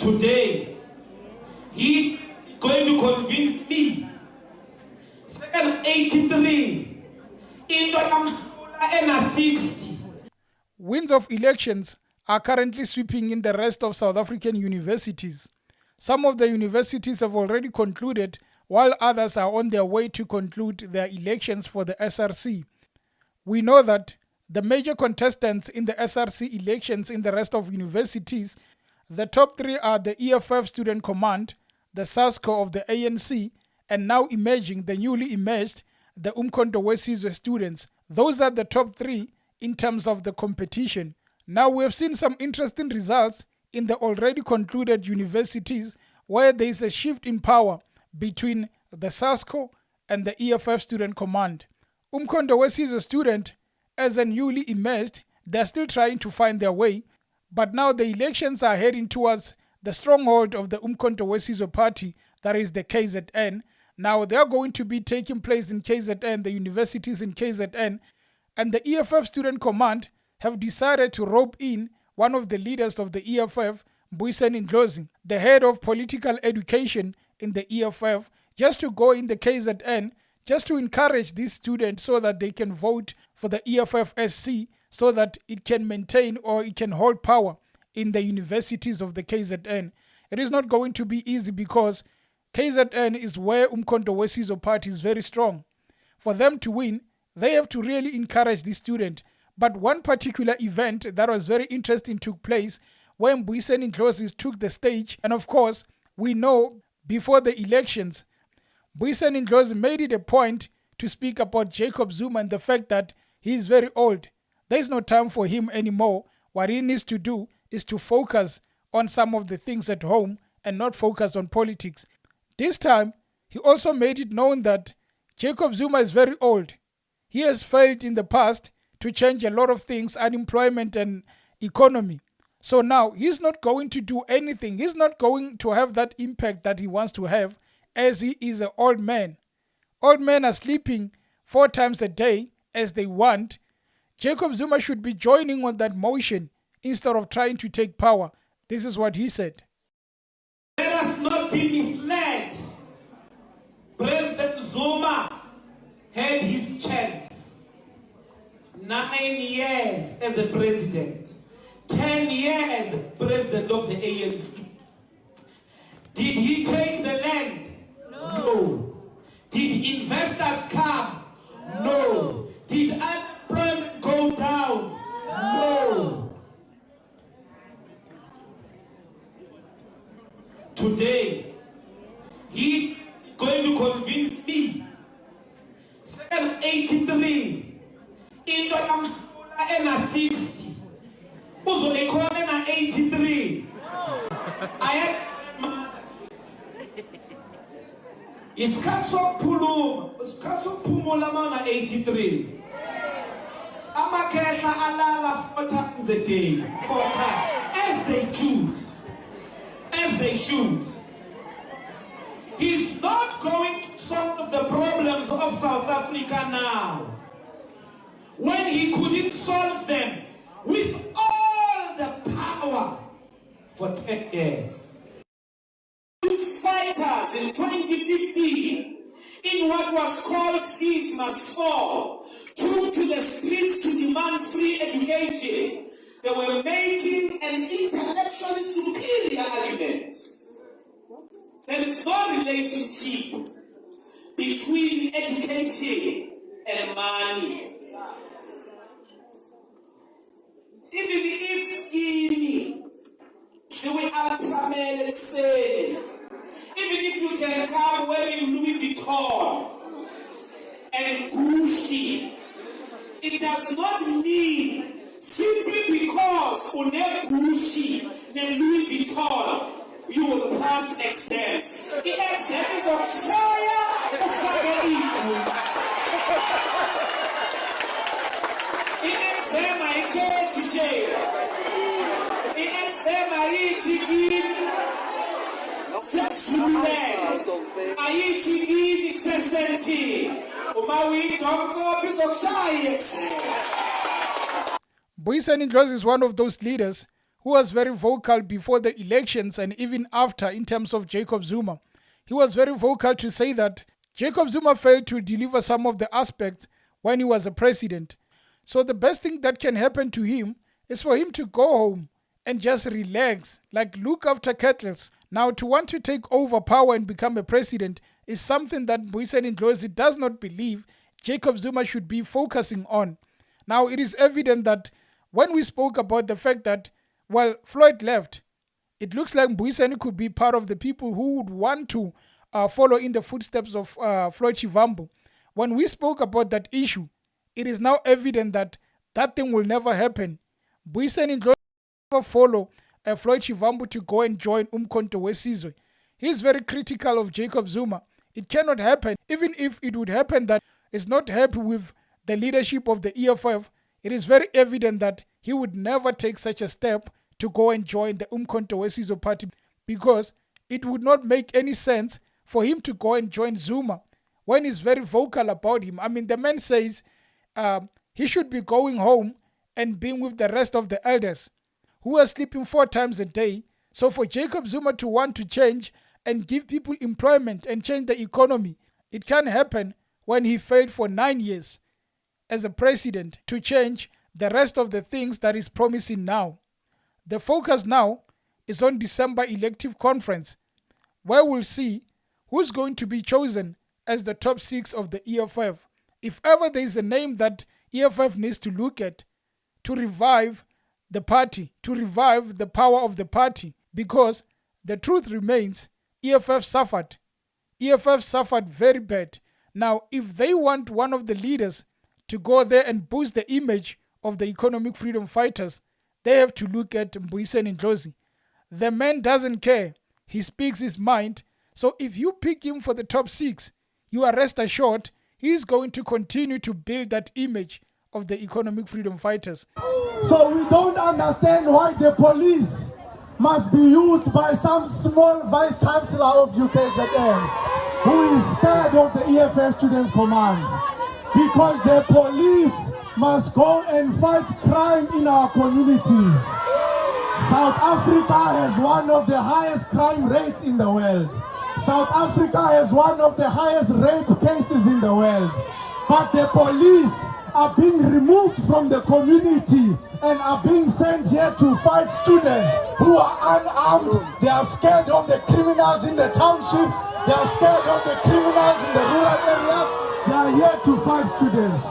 Today, he going to convince me. 783 into 60. Winds of elections are currently sweeping in the rest of South African universities. Some of the universities have already concluded, while others are on their way to conclude their elections for the SRC. We know that the major contestants in the SRC elections in the rest of universities, the top three are the EFF Student Command, the SASCO of the ANC, and now emerging, the newly emerged, the Umkhonto weSizwe students. Those are the top three in terms of the competition. Now we have seen some interesting results in the already concluded universities where there is a shift in power between the SASCO and the EFF Student Command. Umkhonto weSizwe student, as a newly emerged, they're still trying to find their way, but now the elections are heading towards the stronghold of the Umkhonto weSizwe party, that is the KZN. Now they are going to be taking place in KZN, the universities in KZN, and the EFF Student Command have decided to rope in one of the leaders of the EFF, Mbuyiseni Ndlozi, the head of political education in the EFF, just to go in the KZN, just to encourage these students so that they can vote for the EFF-SC, so that it can maintain or it can hold power in the universities of the KZN. It is not going to be easy because KZN is where Umkhonto weSizwe party is very strong. For them to win, they have to really encourage the student. But one particular event that was very interesting took place when Mbuyiseni Ndlozi took the stage. And of course, we know before the elections, Mbuyiseni Ndlozi made it a point to speak about Jacob Zuma and the fact that he is very old. There is no time for him anymore. What he needs to do is to focus on some of the things at home and not focus on politics. This time, he also made it known that Jacob Zuma is very old. He has failed in the past to change a lot of things, unemployment and economy. So now he's not going to do anything. He's not going to have that impact that he wants to have, as he is an old man. Old men are sleeping 4 times a day as they want. Jacob Zuma should be joining on that motion instead of trying to take power. This is what he said. Let us not be misled. President Zuma had his chance. 9 years as a president. 10 years president of the ANC. Did he take the land? No. Did investors come? No. Did unemployment go down? No. Today, he going to convince me. 783 into 60. Uzo ekhona na 83. Isikhathi sokuphumula mana 83. Amakhehla alala 4 times a day, 4 times, as they choose, as they should. He's not going to solve the problems of South Africa now, when he couldn't solve them with all the power for 10 years. These fighters in 2015, in what was called Seize Must Fall, took to the streets to demand free education. They were making an intellectually superior argument. There is no relationship between education and money. Even if the way Atamel say, even if you can come wearing Louis Vuitton and Gucci, it does not mean simply because you have Gucci and Louis Vuitton, you will pass exams. The exam is on Shire or Saga the exam I get to share. The exam I eat to give. I eat to give excessivity. Mbuyiseni Ndlozi is one of those leaders who was very vocal before the elections and even after in terms of Jacob Zuma. He was very vocal to say that Jacob Zuma failed to deliver some of the aspects when he was a president. So the best thing that can happen to him is for him to go home and just relax, like look after cattle. Now, to want to take over power and become a president is something that Mbuyiseni Ndlozi does not believe Jacob Zuma should be focusing on. Now, it is evident that when we spoke about the fact that, well, Floyd left, it looks like Mbuyiseni could be part of the people who would want to follow in the footsteps of Floyd Shivambu. When we spoke about that issue, it is now evident that that thing will never happen. Mbuyiseni Ndlozi will never follow Floyd Shivambu to go and join Umkhonto weSizwe. He is very critical of Jacob Zuma. It cannot happen. Even if it would happen that is not happy with the leadership of the EFF, it is very evident that he would never take such a step to go and join the Umkhonto weSizwe party, because it would not make any sense for him to go and join Zuma when he's very vocal about him. I mean, the man says he should be going home and being with the rest of the elders who are sleeping 4 times a day. So for Jacob Zuma to want to change and give people employment and change the economy, it can happen when he failed for 9 years as a president to change the rest of the things that he's promising now. The focus now is on December elective conference, where we'll see who's going to be chosen as the top 6 of the EFF. If ever there is a name that EFF needs to look at to revive the party, to revive the power of the party, because the truth remains, EFF suffered. EFF suffered very bad. Now, if they want one of the leaders to go there and boost the image of the economic freedom fighters, they have to look at Mbuyiseni Ndlozi. The man doesn't care. He speaks his mind. So if you pick him for the top 6, you are rest assured he is going to continue to build that image of the economic freedom fighters. So we don't understand why the police must be used by some small vice chancellor of UKZN who is scared of the EFF Students Command, because the police must go and fight crime in our communities. South Africa has one of the highest crime rates in the world. South Africa has one of the highest rape cases in the world. But the police are being removed from the community and are being sent here to fight students who are unarmed. They are scared of the criminals in the townships. They are scared of the criminals in the rural areas. They are here to fight students.